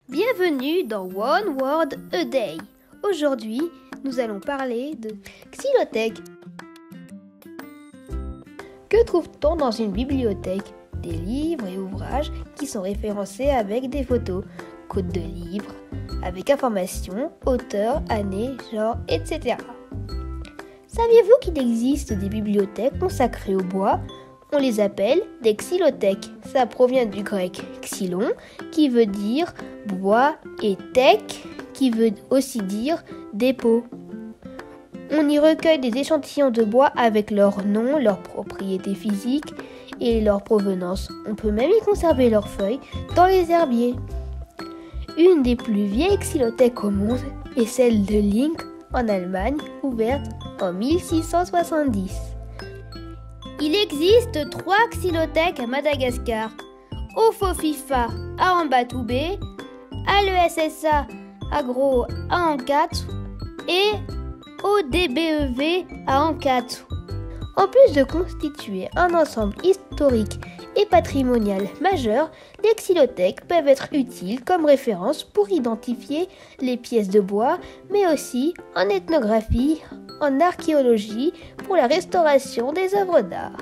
Bienvenue dans One Word a Day. Aujourd'hui, nous allons parler de xylothèque. Que trouve-t-on dans une bibliothèque? Des livres et ouvrages qui sont référencés avec des photos, codes de livres, avec informations, auteur, année, genre, etc. Saviez-vous qu'il existe des bibliothèques consacrées au bois? On les appelle des xylothèques. Ça provient du grec xylon, qui veut dire bois, et thèque, qui veut aussi dire dépôt. On y recueille des échantillons de bois avec leur nom, leurs propriétés physiques et leur provenance. On peut même y conserver leurs feuilles dans les herbiers. Une des plus vieilles xylothèques au monde est celle de Linz en Allemagne, ouverte en 1670. Il existe 3 xylothèques à Madagascar, au Fofifa à Ambatoubé, à l'ESSA Agro à Ankatu et au DBEV à Ankatu. En plus de constituer un ensemble historique et patrimonial majeur, les xylothèques peuvent être utiles comme référence pour identifier les pièces de bois, mais aussi en ethnographie, en archéologie pour la restauration des œuvres d'art.